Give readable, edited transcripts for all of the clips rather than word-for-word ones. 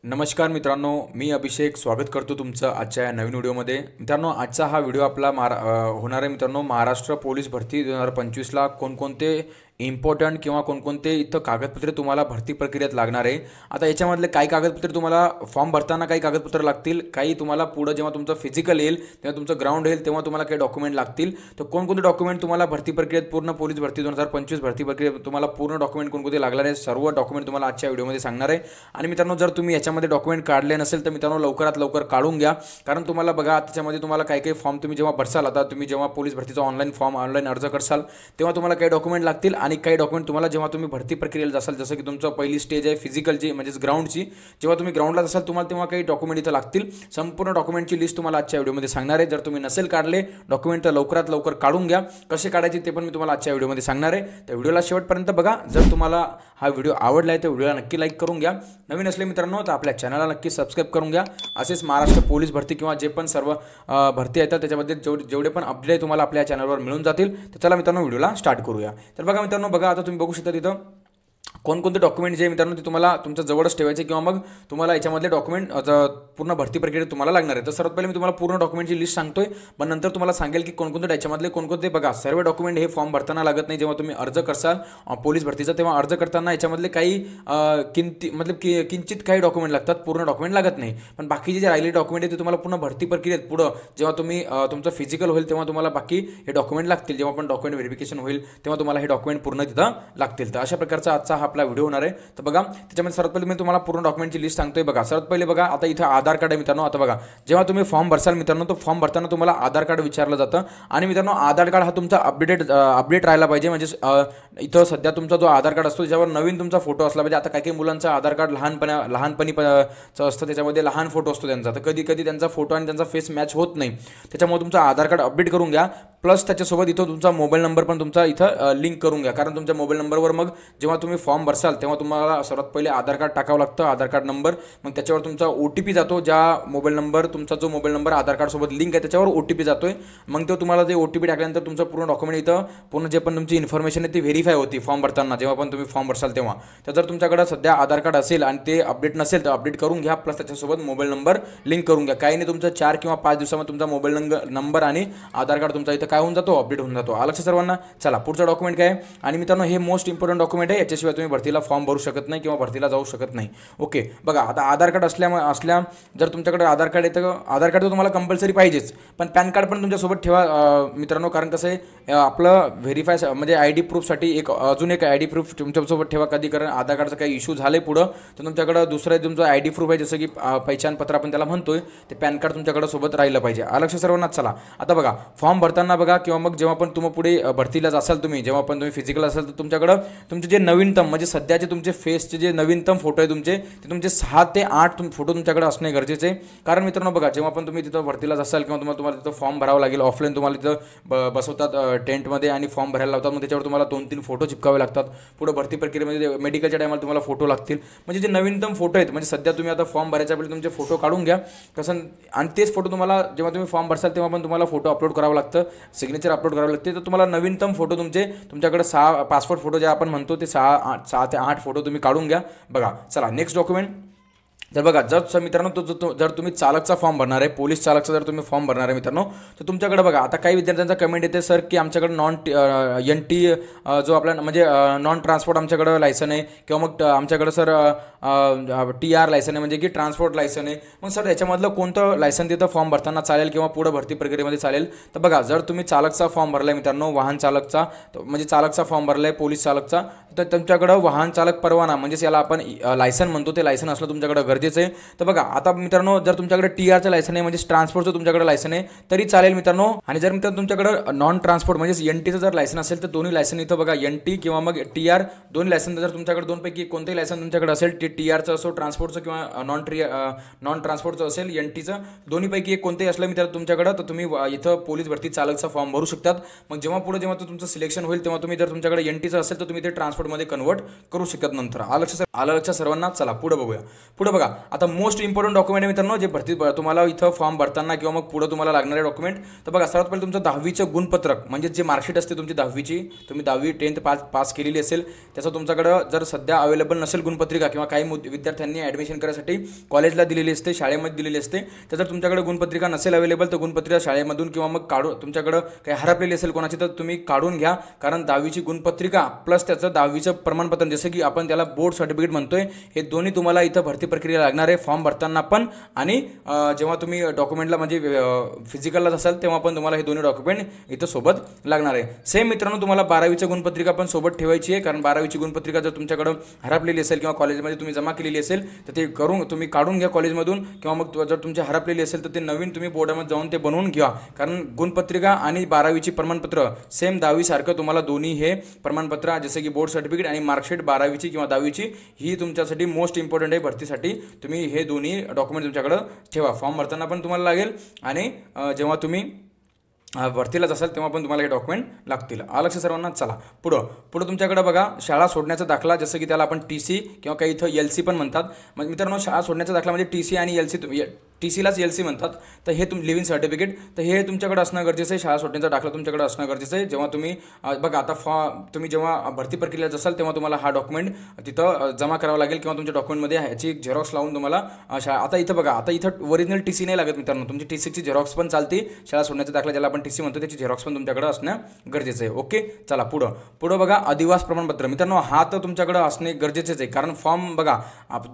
नमस्कार मित्रांनो, मी अभिषेक स्वागत करतो तुमचं आजच्या या नवीन व्हिडिओमध्ये. मित्रांनो, आजचा हा व्हिडिओ आपला होणार आहे मित्रांनो. महाराष्ट्र पोलीस भरती 2025ला कोणकोणते इम्पॉर्टंट किंवा कोणकोणते इथं कागदपत्रे तुम्हाला भरती प्रक्रियेत लागणार आहे. आता याच्यामधले काही कागदपत्रे तुम्हाला फॉर्म भरताना काही कागदपत्र लागतील, काही तुम्हाला पुढं जेव्हा तुमचं फिजिकल येईल तेव्हा तुमचं ग्राउंड येईल तेव्हा तुम्हाला काही डॉक्युमेंट लागतील. तर कोणकोणते डॉक्युमेंट तुम्हाला भरती प्रक्रियेत पूर्ण पोलीस भरती 2025 भरती प्रक्रियेत तुम्हाला पूर्ण डॉक्युमेंट कोणकोणते लागणार आहे, सर्व डॉक्युमेंट तुम्हाला आजच्या व्हिडिओमध्ये सांगणार आहे. आणि मित्रांनो, जर तुम्ही याच्यामध्ये डॉक्युमेंट काढले नसेल तर मित्रांनो लवकरात लवकर काढून घ्या. कारण तुम्हाला बघा, त्याच्यामध्ये तुम्हाला काही काही फॉर्म तुम्ही जेव्हा भरसाल, आता तुम्ही जेव्हा पोलीस भरतीचा ऑनलाईन अर्ज करसाल तेव्हा तुम्हाला काही डॉक्युमेंट लागतील आणि काही डॉक्युमेंट तुम्हाला जेव्हा तुम्ही भरती प्रक्रियेला जासाल, जसं की तुमचं पहिली स्टेज आहे फिजिकलची म्हणजेच ग्राउंडची, जेव्हा तुम्ही ग्राउंडला जासाल तुम्हाला तेव्हा काही डॉक्युमेंट इथं लागतील. संपूर्ण डॉक्युमेंटची लिस्ट तुम्हाला आजच्या व्हिडिओमध्ये सांगणार आहे. जर तुम्ही नसेल काढले डॉक्युमेंट तर लवकरात लवकर काढून घ्या. कसे काढायचे ते पण मी तुम्हाला आजच्या व्हिडिओमध्ये सांगणार आहे. तर व्हिडिओला शेवटपर्यंत बघा. जर तुम्हाला हा व्हिडिओ आवडला आहे तर व्हिडिओला नक्की लाईक करून घ्या. नवीन असले मित्रांनो तर आपल्या चॅनलला नक्की सबस्क्राईब करून घ्या. असेच महाराष्ट्र पोलीस भरती किंवा जे पण सर्व भरती येतात त्याच्याबद्दल जेवढे पण अपडेट तुम्हाला आपल्या चॅनलवर मिळून जातील. तर चला मित्रांनो, व्हिडिओला स्टार्ट करूया. तर बघा मित्रांनो, बघा आता तुम्ही बघू शकता तिथं कोणकोणते डॉक्युमेंट जे मित्रांनो ते तुम्हाला तुमच्या जवळच ठेवायचे किंवा मग तुम्हाला याच्यामधले डॉक्युमेंट पूर्ण भरती प्रक्रियेत तुम्हाला लागणार आहे. तर सर्वात पहिले मी तुम्हाला पूर्ण डॉक्युमेंटची लिस्ट सांगतोय, पण नंतर तुम्हाला सांगेल की कोणकोणते याच्यामधले कोणकोणते. बघा, सर्व डॉक्युमेंट हे फॉर्म भरताना लागत नाही. जेव्हा तुम्ही अर्ज करसाल पोलीस भरतीचा तेव्हा अर्ज करताना याच्यामधले काही किंचित काही डॉक्युमेंट लागतात, पूर्ण डॉक्युमेंट लागत नाही. पण बाकीचे जे राहिलेले डॉक्युमेंट आहे ते तुम्हाला पूर्ण भरती प्रक्रियेत पुढं जेव्हा तुम्ही तुमचं फिजिकल होईल तेव्हा तुम्हाला बाकी हे डॉक्युमेंट लागतील. जेव्हा पण डॉक्युमेंट व्हेरिफिकेशन होईल तेव्हा तुम्हाला हे डॉक्युमेंट पूर्ण तिथं लागतील. तर अशा प्रकारचा आजचा हा आपला व्हिडिओ होणार आहे. तर बघा, त्याच्यामध्ये सर्वात पहिले मी तुम्हाला पूर्ण डॉक्युमेंटची लिस्ट सांगतोय. बघा, सर्वात पहिले बघा, आता इथं आधार कार्ड आहे मित्रांनो. आता बघा, जेव्हा तुम्ही फॉर्म भरसाल मित्रांनो तो फॉर्म भरताना तुम्हाला आधार कार्ड विचारलं जातं. आणि मित्रांनो, आधार कार्ड हा तुमचा अपडेट राहायला पाहिजे. म्हणजे इथं सध्या तुमचा जो आधार कार्ड असतो त्याच्यावर नवीन तुमचा फोटो असला पाहिजे. आता काही काही मुलांचं आधार कार्ड लहानपणी असतं, त्याच्यामध्ये लहान फोटो असतो त्यांचा, तर कधी कधी त्यांचा फोटो आणि त्यांचा फेस मॅच होत नाही. त्याच्यामुळे तुमचं आधार कार्ड अपडेट करून घ्या. प्लस त्याच्यासोबत इथं तुमचा मोबाईल नंबर पण तुमचा इथं लिंक करून घ्या. कारण तुमच्या मोबाईल नंबरवर मग जेव्हा तुम्ही फॉर्म भरसाल तेव्हा तुम्हाला सर्वात पहिले आधार कार्ड टाकावं लागतं, आधार कार्ड नंबर. मग त्याच्यावर तुमचा OTP जातो. ज्या मोबाईल नंबर तुमचा जो मोबाईल नंबर आधार कार्डसोबत लिंक आहे त्याच्यावर OTP जातोय. मग तो तुम्हाला ते OTP टाकल्यानंतर तुमचं पूर्ण डॉक्युमेंट इथं पूर्ण जे पण तुमची इन्फॉर्मेशन आहे ती व्हेरीफाय होती फॉर्म भरताना, जेव्हा पण तुम्ही फॉर्म भरसाल तेव्हा. तर जर तुमच्याकडे सध्या आधार कार्ड असेल आणि ते अपडेट नसेल तर अपडेट करून घ्या. प्लस त्याच्यासोबत मोबाईल नंबर लिंक करून घ्या. काही नाही, तुमचं 4 किंवा 5 दिवसामध्ये तुमचा मोबाईल नंबर आणि आधार कार्ड तुमचा इथं काय होऊन जातो, अपडेट होऊन जातो. आलं सर्वांना? चला, पुढचं डॉक्युमेंट काय आहे. आणि मित्रांनो, हे मोस्ट इम्पॉर्टंट डॉक्युमेंट आहे. याच्याशिवाय तुम्ही भरतीला फॉर्म भरू शकत नाही किंवा भरतीला जाऊ शकत नाही. ओके, बघा, आता आधार कार्ड असल्या जर तुमच्याकडे आधार कार्ड आहे तर आधार कार्ड तर तुम्हाला कंपल्सरी पाहिजेच, पण पॅन कार्ड पण तुमच्यासोबत ठेवा मित्रांनो. कारण कसं आहे, आपलं व्हेरीफाय म्हणजे ID प्रूफसाठी अजून एक ID प्रूफ तुमच्यासोबत ठेवा. कधी कारण आधार कार्डचा काही इश्यू झाले पुढं तर तुमच्याकडं दुसरं तुमचं ID प्रूफ आहे, जसं की पहिचानपत्र आपण त्याला म्हणतोय, ते पॅन कार्ड तुमच्याकडे सोबत राहिलं पाहिजे. लक्ष सर्वांना? चला, आता बघा, फॉर्म भरताना बघा किंवा मग जेव्हा पण तुम्ही पुढे भरतीला असाल तुम्ही, जेव्हा पण तुम्ही फिजिकल असाल तर तुमच्याकडं तुमचे जे नवीनतम म्हणजे सध्याचे तुमचे फेसचे जे नवीनतम फोटो आहे तुमचे 6 ते 8 फोटो तुमच्याकडे असणे गरजेचे आहे. कारण मित्रांनो बघा, जेव्हा पण तुम्ही तिथं भरतीला असाल किंवा तुम्हाला तिथं फॉर्म भरावं लागेल, ऑफलाईन तुम्हाला तिथं बसवतात टेंटमध्ये आणि फॉर्म भरायला लावतात. मग त्याच्यावर तुम्हाला 2-3 फोटो चिपकावे लागतात. पुढे भरती प्रक्रियेमध्ये मेडिकलच्या टायमाला तुम्हाला फोटो लागतील. म्हणजे जे नवीनतम फोटो आहेत, म्हणजे सध्या तुम्ही आता फॉर्म भरायच्या वेळी तुमचे फोटो काढून घ्या कसं. आणि तेच फोटो तुम्हाला जेव्हा तुम्ही फॉर्म भरसाल तेव्हा पण तुम्हाला फोटो अपलोड करावं लागतं, सिग्नेचर अपलोड करावं लागते. तर तुम्हाला नवीनतम फोटो तुमच्याकडे 6 पासपोर्ट फोटो जे आपण म्हणतो ते 6 ते 8 फोटो तुम्ही काढून घ्या. बघा, चला, नेक्स्ट डॉक्युमेंट. तर बघा, जर मित्रांनो जर तुम्ही चालकचा फॉर्म भरणार आहे, पोलीस चालकचा जर तुम्ही फॉर्म भरणार आहे मित्रांनो, तर तुमच्याकडे बघा, आता काही विद्यार्थ्यांचा कमेंट येते सर की आमच्याकडे NT जो आपला म्हणजे नॉन ट्रान्सपोर्ट आमच्याकडं लायसन आहे किंवा मग आमच्याकडं सर TR लायसन आहे म्हणजे की ट्रान्सपोर्ट लायसन आहे. मग सर याच्यामधलं कोणतं लायसन तिथं फॉर्म भरताना चालेल किंवा पुढं भरती प्रक्रियेमध्ये चालेल? तर बघा, जर तुम्ही चालकचा फॉर्म भरला आहे मित्रांनो, वाहन चालकचा म्हणजे चालकचा फॉर्म भरला आहे पोलीस चालकचा, तर तुमच्याकडं वाहन चालक परवाना म्हणजेच याला आपण लायसन म्हणतो, ते लायसन असलं तुमच्याकडे गरजेचं आहे. तर बघा, आता मित्रांनो, जर तुमच्याकडे TRचं लायसन आहे म्हणजे ट्रान्सपोर्टचं तुमच्याकडे लायसन आहे तरी चालेल मित्रांनो. आणि जर मित्रांनो तुमच्याकडे नॉन ट्रान्सपोर्ट म्हणजे NTचं जर लायसन असेल तर दोन्ही लायसन इथं बघा, NT किंवा मग TR दोन्ही लायसन. जर तुमच्याकडे दोनपैकी कोणतेही लायसन तुमच्याकडे असेल, TRचं असो, ट्रान्सपोर्टचं किंवा नॉन ट्रान्सपोर्टचं असेल, NTचं, दोन्हीपैकी एक कोणतेही असलं मित्रांनो तुमच्याकडे, तर तुम्ही इथं पोलीस भरती चालकचा फॉर्म भरू शकतात. मग जेव्हा तुमचं सिलेक्शन होईल तेव्हा तुम्ही जर तुमच्याकडे NTचं असेल तर तुम्ही ते ट्रान्सपोर्ट पासपोर्टमध्ये कन्वर्ट करू शकतात नंतर. आलं लक्षात सर्वांना. चला पुढे बघूया. पुढे बघा, आता मोस्ट इम्पॉर्टंट डॉक्युमेंट मित्रांनो जे भरती तुम्हाला इथं फॉर्म भरताना किंवा मग पुढे तुम्हाला लागणारे डॉक्युमेंट. तर बघा सर्वात पहिले तुमचं 10वीचं गुणपत्रक म्हणजे जे मार्कशीट असते तुमची 10वीची, तुम्ही 10वी 10th पास केलेली असेल त्याचं तुमच्याकडं जर सध्या अवेलेबल नसेल गुणपत्रिका किंवा काही विद्यार्थ्यांनी ॲडमिशन करायसाठी कॉलेजला दिलेली असते, शाळेमध्ये दिलेली असते, तर जर तुमच्याकडे गुणपत्रिका नसेल अवेलेबल तर गुणपत्रिका शाळेमधून किंवा मग काढून तुमच्याकडं काही हरपलेली असेल कोणाची तर तुम्ही काढून घ्या. कारण 10वीची गुणपत्रिका प्लस त्याचं 10वीचं प्रमाणपत्र जसं की आपण त्याला बोर्ड सर्टिफिकेट म्हणतोय, हे दोन्ही तुम्हाला इथं भरती प्रक्रिया लागणार आहे फॉर्म भरताना पण आणि जेव्हा तुम्ही डॉक्युमेंटला म्हणजे फिजिकलला असाल तेव्हा पण तुम्हाला हे दोन्ही डॉक्युमेंट इथं सोबत लागणार आहे. सेम मित्रांनो तुम्हाला 12वीची गुणपत्रिका पण सोबत ठेवायची आहे. कारण 12वीची गुणपत्रिका जर तुमच्याकडं हरपलेली असेल किंवा कॉलेजमध्ये तुम्ही जमा केलेली असेल तर ते तुम्ही काढून घ्या कॉलेजमधून किंवा मग जर तुमची हरपलेली असेल तर ते नवीन तुम्ही बोर्डामध्ये जाऊन ते बनवून घ्या. कारण गुणपत्रिका आणि 12वीची प्रमाणपत्र सेम 10वी सारखं तुम्हाला दोन्ही हे प्रमाणपत्र जसे की बोर्ड सर्टिफिकेट आणि मार्कशीट 12वीची किंवा 10वीची ही तुमच्यासाठी मोस्ट इम्पॉर्टंट आहे भरतीसाठी. तुम्ही हे दोन्ही डॉक्युमेंट तुमच्याकडं ठेवा. फॉर्म भरताना पण तुम्हाला लागेल आणि जेव्हा तुम्ही भरतीलाच असाल तेव्हा पण तुम्हाला हे डॉक्युमेंट लागतील. लक्ष सर्वांना. चला पुढं तुमच्याकडे बघा शाळा सोडण्याचा दाखला जसं की त्याला आपण TC किंवा काही इथं LC पण म्हणतात. म्हणजे मित्रांनो शाळा सोडण्याचा दाखला म्हणजे TC आणि LC TCलाच LC म्हणतात. तर हे लिव्हिंग सर्टिफिकेट तर हे तुमच्याकडे असणं गरजेचं आहे. शाळा सोडण्याचा दाखला तुमच्याकडे असणं गरजेचं आहे. जेव्हा तुम्ही बघा आता तुम्ही जेव्हा भरती प्रक्रियेत असाल तेव्हा तुम्हाला हा डॉक्युमेंट तिथं जमा करावा लागेल किंवा तुमच्या डॉक्युमेंटमध्ये ह्याची झेरॉक्स लावून तुम्हाला आता इथं बघा आता इथं ओरिजिनल TC नाही लागत मित्रांनो. तुमची TCची झेरॉक्स पण चालते. शाळा सोडण्याचा दाखला ज्याला आपण TC म्हणतो त्याची झेरॉक्स पण तुमच्याकडे असणं गरजेचं आहे. ओके चला पुढं बघा अधिवास प्रमाणपत्र. मित्रांनो हा तर तुमच्याकडे असणे गरजेचेच आहे. कारण फॉर्म बघा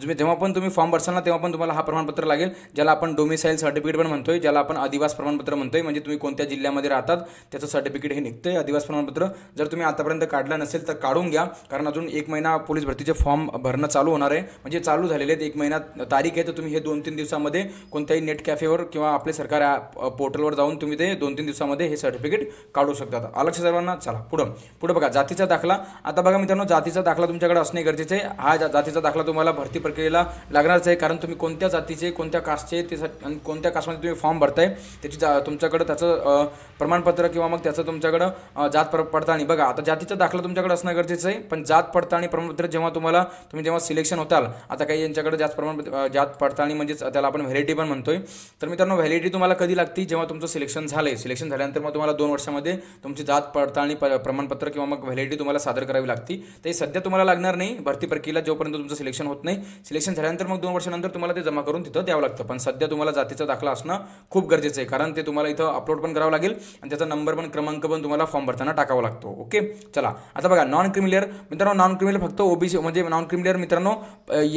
जेव्हा पण तुम्ही फॉर्म भरसाल ना तेव्हा पण तुम्हाला हा प्रमाणपत्र लागेल ज्याला आपण डोमिसाईल सर्टिफिकेट पण म्हणतोय, ज्याला आपण अधिवास प्रमाणपत्र म्हणतोय. म्हणजे तुम्ही कोणत्या जिल्ह्यामध्ये राहतात त्याचं सर्टिफिकेट हे निघतंय अधिवास प्रमाणपत्र. जर तुम्ही आतापर्यंत काढलं नसेल तर काढून घ्या. कारण अजून 1 महिना पोलीस भरतीचे फॉर्म भरणं चालू होणार आहे. म्हणजे चालू झालेले आहेत 1 महिना तारीख आहे. तर तुम्ही हे 2-3 दिवसामध्ये कोणत्याही नेट कॅफेवर किंवा आपले सरकार पोर्टलवर जाऊन तुम्ही ते 2-3 दिवसामध्ये हे सर्टिफिकेट काढू शकतात. लक्ष सर्वांना. चला पुढं बघा जातीचा दाखला. आता बघा मित्रांनो जातीचा दाखला तुमच्याकडे असणे गरजेचे आहे. हा जातीचा दाखला तुम्हाला भरती प्रक्रियेला लागणारच आहे. कारण तुम्ही कोणत्या जातीचे कोणत्या कास्टचे ते आणि कोणत्या कास्टमध्ये तुम्ही फॉर्म भरताय त्याची तुमच्याकडं त्याचं प्रमाणपत्र किंवा मग त्याचं तुमच्याकडं जात पडताळणी. बघा आता जातीचा दाखला तुमच्याकडे असणं गरजेचं आहे. पण जात पडताळणी प्रमाणपत्र जेव्हा तुम्ही जेव्हा सिलेक्शन होताल आता काही यांच्याकडे जात पडताळणी म्हणजेच त्याला आपण व्हॅलिडिटी पण म्हणतोय. तर मित्रांनो व्हॅलिडिटी तुम्हाला कधी लागते जेव्हा तुमचं सिलेक्शन झालंय. सिलेक्शन झाल्यानंतर मग तुम्हाला 2 वर्षामध्ये तुमची जात पडताळणी प्रमाणपत्र किंवा मग व्हॅलिडिटी तुम्हाला सादर करावी लागते. ते सध्या तुम्हाला लागणार नाही भरती प्रक्रियेला जोपर्यंत तुमचं सिलेक्शन होत नाही. सिलेक्शन झाल्यानंतर मग 2 वर्षानंतर तुम्हाला ते जमा करून तिथं द्यावं लागतं. पण सध्या तुम्हाला जातीचा दाखला असणं खूप गरजेचं आहे. कारण ते तुम्हाला इथं अपलोड पण करावं लागेल आणि त्याचा नंबर पण क्रमांक पण तुम्हाला फॉर्म भरताना टाकावा लागतो. ओके चला आता बघा नॉन क्रिमिलियर. मित्रांनो नॉन क्रिमिलियर फक्त OBC म्हणजे नॉन क्रिमिलियर मित्रांनो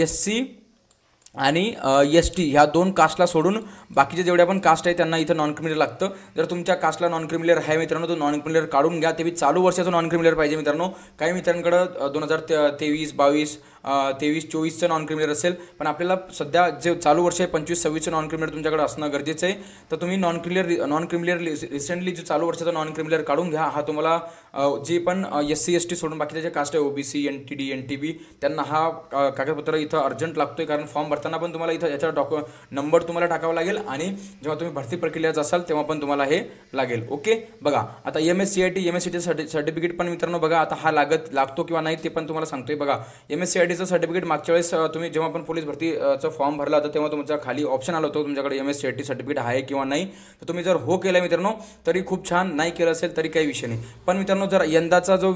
SC आणि ST ह्या 2 कास्टला सोडून बाकीचे जेवढे पण कास्ट आहे त्यांना इथं नॉन क्रिमिलियर लागतं. जर तुमच्या कास्टला नॉन क्रिमिलियर आहे मित्रांनो तो नॉन क्रिमिलियर काढून घ्या. ते चालू वर्षाचं नॉन क्रिमिलियर पाहिजे मित्रांनो. काही मित्रांकडं 2023, 22, 23, 24चं नॉन क्रिमिलियर असेल. पण आपल्याला सध्या जे चालू वर्ष आहे 25, 26चं नॉन क्रिमिलियर तुमच्याकडे असणं गरजेचं आहे. तर तुम्ही नॉन क्रिमिलियर रिसेंटली जे चालू वर्षाचं नॉन क्रिमिलियर काढून घ्या. हा तुम्हाला जे पण SC ST सोडून बाकीचे जे कास्ट आहे OBC NTD NTB त्यांना हा कागदपत्र इथं अर्जंट लागतोय. कारण फॉर्म भरताना पण तुम्हाला इथं याचा नंबर तुम्हाला टाकावा लागेल आणि जेव्हा तुम्ही भरती प्रक्रियेत असाल तेव्हा पण तुम्हाला हे लागेल. ओके बघा आता MSCIT सर्टिफिकेट पण मित्रांनो बघा आता हा लागतो किंवा नाही ते पण तुम्हाला सांगतोय. बघा MSCITचं सर्टिफिकेट मागच्या वेळेस तुम्ही जेव्हा पण पोलीस भरतीचा फॉर्म भरला होता तेव्हा तुमच्या खाली ऑप्शन आलं होतं तुमच्याकडे MSCIT सर्टिफिकेट आहे किंवा नाही. तर तुम्ही जर हो केलं मित्रांनो तरी खूप छान, नाही केलं असेल तरी काही विषय नाही. पण मित्रांनो जर यंदाचा जो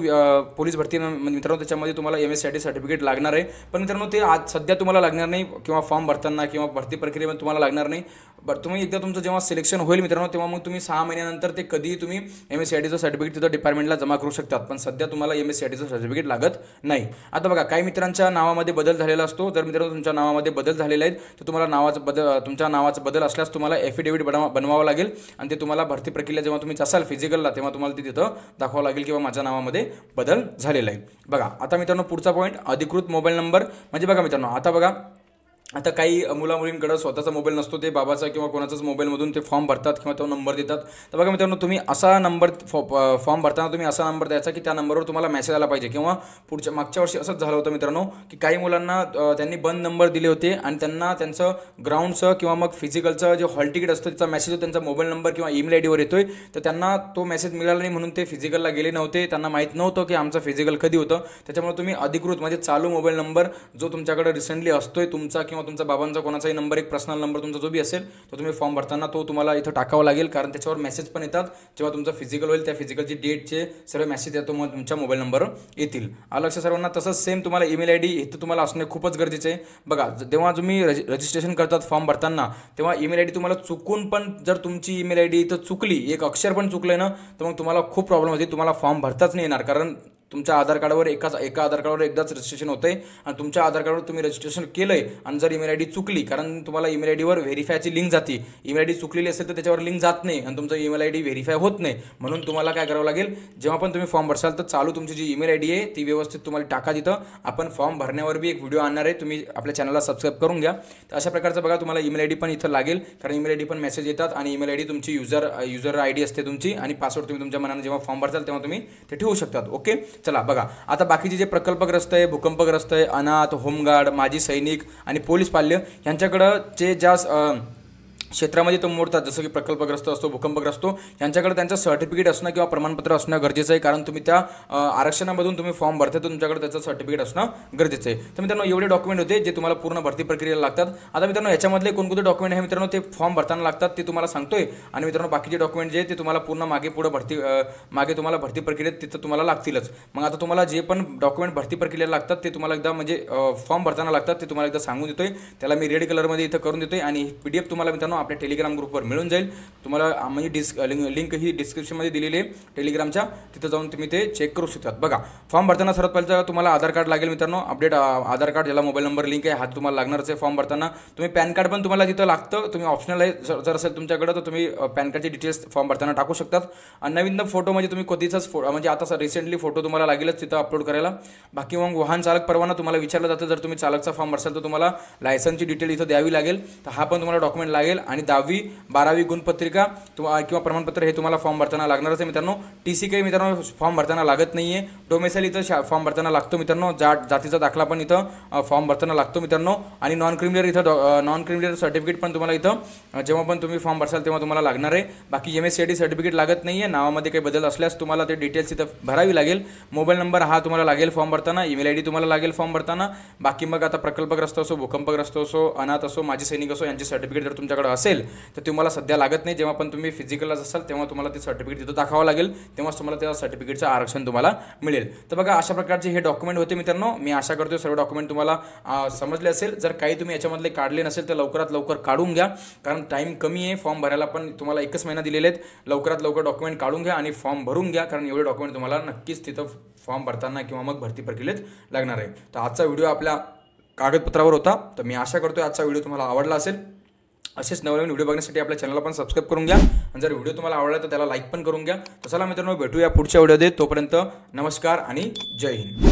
पोलीस भरती मित्रांनो त्याच्यामध्ये तुम्हाला MSCIT सर्टिफिकेट लागणार आहे. पण मित्रांनो ते आज सध्या तुम्हाला लागणार नाही किंवा फॉर्म भरताना किंवा भरती प्रक्रियेमध्ये तुम्हाला लागणार नाही. तुम्ही एकदा तुमचं जेव्हा सिलेक्शन होईल मित्रांनो तेव्हा मग तुम्ही 6 महिन्यानंतर ते कधी तुम्ही MSCITचं सर्टिफिकेट तिथं डिपार्टमेंटला जमा करू शकतात. पण सध्या तुम्हाला MSCITचं सर्टिफिकेट लागत नाही. आता बघा काही मित्रांच्या नावामध्ये बदल झालेला असतो. जर मित्रांनो तुमच्या नावामध्ये बदल झालेले आहेत तर तुम्हाला तुमच्या नावाचा बदल असल्यास तुम्हाला एफिडेव्हिट बनवावं लागेल आणि ते तुम्हाला भरती प्रक्रिया जेव्हा तुम्ही असाल फिजिकलला तेव्हा तुम्हाला ते तिथं दाखवावं लागेल किंवा माझ्या नावामध्ये बदल झालेला आहे. बघा आता मित्रांनो पुढचा पॉईंट अधिकृत मोबाईल नंबर. म्हणजे बघा मित्रांनो आता बघा आता काही मुलामुलींकडे स्वतःचा मोबाईल नसतो, ते बाबाचा किंवा कोणाचाच मोबाईलमधून ते फॉर्म भरतात किंवा तो नंबर देतात. तर बघा मित्रांनो, तुम्ही असा नंबर फॉर्म भरताना तुम्ही असा नंबर द्यायचा की त्या नंबरवर तुम्हाला मेसेज आला पाहिजे. किंवा मागच्या वर्षी असंच झालं होतं मित्रांनो, की काही मुलांना त्यांनी बंद नंबर दिले होते आणि त्यांना त्यांचं ग्राउंडचं किंवा मग फिजिकलचं जे हॉल तिकीट असतं त्याचा मेसेज त्यांचा मोबाईल नंबर किंवा ईमेल आयडीवर येतोय. तर त्यांना तो मेसेज मिळाला नाही म्हणून ते फिजिकलला गेले नव्हते. त्यांना माहीत नव्हतं की आमचं फिजिकल कधी होतं. त्याच्यामुळे तुम्ही अधिकृत म्हणजे चालू मोबाईल नंबर जो तुमच्याकडे रिसेंटली असतोय तुमचा किंवा तुमचा बाबांचा कोणाचाही नंबर, एक पर्सनल नंबर तुमचा जो बी असेल तो तुम्ही फॉर्म भरताना तो तुम्हाला इथं टाकावा लागेल. कारण त्याच्यावर मेसेज पण येतात. जेव्हा तुमचं फिजिकल होईल त्या फिजिकलची डेटचे सर्व मेसेज येतो मग तुमच्या मोबाईल नंबरवर येतील. आलं लक्षात सर्वांना. तसंच सेम तुम्हाला ईमेल आयडी इथं तुम्हाला असणे खूपच गरजेचं आहे. बघा, जेव्हा तुम्ही रजिस्ट्रेशन करतात फॉर्म भरताना तेव्हा ईमेल आयडी तुम्हाला चुकून पण जर तुमची ईमेल आयडी इथं चुकली, एक अक्षर पण चुकलं ना, तर मग तुम्हाला खूप प्रॉब्लेम होते. तुम्हाला फॉर्म भरताच नाही येणार. कारण तुमच्या आधार कार्डावर एका आधार कार्डावर एकदाच रजिस्ट्रेशन होतं आहे आणि तुमच्या आधार कार्डावर तुम्ही रजिस्ट्रेशन केलं आहे आणि जर ईमेल आयडी चुकली, कारण तुम्हाला ईमेल आयडीवर व्हेरीफायची लिंक जाते. ईमेल आयडी चुकलेली असेल तर त्याच्यावर लिंक जात नाही आणि तुमचं ईमेल आयडी व्हेरीफाय होत नाही. म्हणून तुम्हाला काय करावं लागेल, जेव्हा पण तुम्ही फॉर्म भरसाल तर चालू तुमची जी ईमेल आयडी आहे ती व्यवस्थित तुम्हाला टाका. तिथं आपण फॉर्म भरण्यावर बी एक व्हिडिओ आणणार आहे, तुम्ही आपल्या चॅनलला सबस्क्राईब करून घ्या. तर अशा प्रकारचं बघा तुम्हाला ईमेल आयडी पण इथं लागेल. कारण ईमेल आयडी पण मेसेज येतात आणि ईमेल आयडी तुमची युजर आयडी असते तुमची आणि पासवर्ड तुम्ही तुमच्या मनाने जेव्हा फॉर्म भरताल तेव्हा तुम्ही ते ठेवू शकतात. ओके, चला बघा आता बाकीचे जे प्रकल्पग्रस्त आहे, भूकंपग्रस्त आहे, अनाथ, होमगार्ड, माजी सैनिक आणि पोलीस पाल्य यांच्याकडं जे ज्या क्षेत्रामध्ये तो मोडतात, जसं की प्रकल्पग्रस्त असतो, भूकंपग्रस्त असतो, यांच्याकडे त्यांचं सर्टिफिकेट असणं किंवा प्रमाणपत्र असणं गरजेचं आहे. कारण तुम्ही त्या आरक्षणामधून तुम्ही फॉर्म भरते तर तुमच्याकडे त्याचं सर्टिफिकेट असणं गरजेचं आहे. तर मित्रांनो, एवढे डॉक्युमेंट होते जे तुम्हाला पूर्ण भरती प्रक्रियेला लागतात. आता मित्रांनो, याच्यामधले कोणकोणते डॉक्युमेंट आहे मित्रांनो ते फॉर्म भरताना लागतात ते तुम्हाला सांगतोय. आणि मित्रांनो, बाकीचे डॉक्युमेंट जे ते तुम्हाला पूर्ण मागे तुम्हाला भरती प्रक्रियेत तिथं तुम्हाला लागतीलच. मग आता तुम्हाला जे पण डॉक्युमेंट भरती प्रक्रियेला लागतात ते तुम्हाला एकदा म्हणजे फॉर्म भरताना लागतात ते तुम्हाला एकदा सांगून देतोय. त्याला मी रेड कलरमध्ये इथं करून देतोय आणि PDF तुम्हाला मित्रांनो आपल्या टेलिग्राम ग्रुपवर मिळून जाईल. तुम्हाला म्हणजे लिंक ही डिस्क्रिप्शनमध्ये दिलेली आहे टेलिग्रामच्या, तिथं जाऊन तुम्ही ते चेक करू शकतात. बघा, फॉर्म भरताना सर्वात पहिलं तुम्हाला आधार कार्ड लागेल मित्रांनो. अपडेट आधार कार्ड ज्याला मोबाईल नंबर लिंक आहे हा तुम्हाला लागणारच आहे फॉर्म भरताना. तुम्ही पॅन कार्ड पण तुम्हाला तिथं लागतं. तुम्ही ऑप्शनल आहे जर असेल तुमच्याकडे तर तुम्ही पॅन कार्डचे डिटेल्स फॉर्म भरताना टाकू शकतात. आणि नवीन फोटो म्हणजे तुम्ही कधीचाच म्हणजे आता रिसेंटली फोटो तुम्हाला लागेलच तिथं अपलोड करायला. बाकी मग वाहन चालक परवाना तुम्हाला विचारलं जातं. जर तुम्ही चालकचा फॉर्म भरसाल तर तुम्हाला लायसन्सची डिटेल इथं द्यावी लागेल. तर हा पण तुम्हाला डॉक्युमेंट लागेल. आणि 10वी 12वी गुणपत्रिका किंवा प्रमाणपत्र हे तुम्हाला फॉर्म भरताना लागणारच आहे मित्रांनो. TC काही मित्रांनो फॉर्म भरताना लागत नाही आहे. डोमेसाईल इथं फॉर्म भरताना लागतो मित्रांनो. जातीचा दाखला पण इथं फॉर्म भरताना लागतो मित्रांनो. आणि नॉन क्रिमिनल सर्टिफिकेट पण तुम्हाला इथं जेव्हा पण तुम्ही फॉर्म भरसाल तेव्हा तुम्हाला लागणार आहे. बाकी MSCID सर्टिफिकेट लागत नाही आहे. नावामध्ये काही बदल असल्यास तुम्हाला ते डिटेल्स इथं भरावी लागेल. मोबाईल नंबर हा तुम्हाला लागेल फॉर्म भरताना. ईमेल आयडी तुम्हाला लागेल फॉर्म भरताना. बाकी मग आता प्रकल्पग्रस्त असो, भूकंपग्रस्त असो, अनाथ असो, माजी सैनिक असो, यांचे सर्टिफिकेट जर तुमच्याकडे असेल तर तुम्हाला सध्या लागत नाही. जेव्हा पण तुम्ही फिजिकलला असाल तेव्हा तुम्हाला ते सर्टिफिकेट तिथं दाखवावं लागेल. तेव्हाच तुम्हाला त्या सर्टिफिकेटचं आरक्षण तुम्हाला मिळेल. तर बघा, अशा प्रकारचे हे डॉक्युमेंट होते मित्रांनो. मी आशा करतो सर्व डॉक्युमेंट तुम्हाला समजले असेल. जर काही तुम्ही याच्यामधले काढले नसेल तर लवकरात लवकर काढून घ्या. कारण टाईम कमी आहे. फॉर्म भरायला पण तुम्हाला 1च महिना दिलेले आहेत. लवकरात लवकर डॉक्युमेंट काढून घ्या आणि फॉर्म भरून घ्या. कारण एवढे डॉक्युमेंट तुम्हाला नक्कीच तिथं फॉर्म भरताना किंवा मग भरती प्रक्रियेत लागणार आहे. तर आजचा व्हिडिओ आपल्या कागदपत्रावर होता. तर मी आशा करतो आजचा व्हिडिओ तुम्हाला आवडला असेल. असेच नवनवीन व्हिडिओ बघण्यासाठी आपल्या चॅनलला पण सबस्क्राईब करून घ्या. आणि जर व्हिडिओ तुम्हाला आवडला तर त्याला लाईक पण करून घ्या. तर चला मित्रांनो, भेटूया पुढच्या व्हिडिओमध्ये. तोपर्यंत नमस्कार आणि जय हिंद.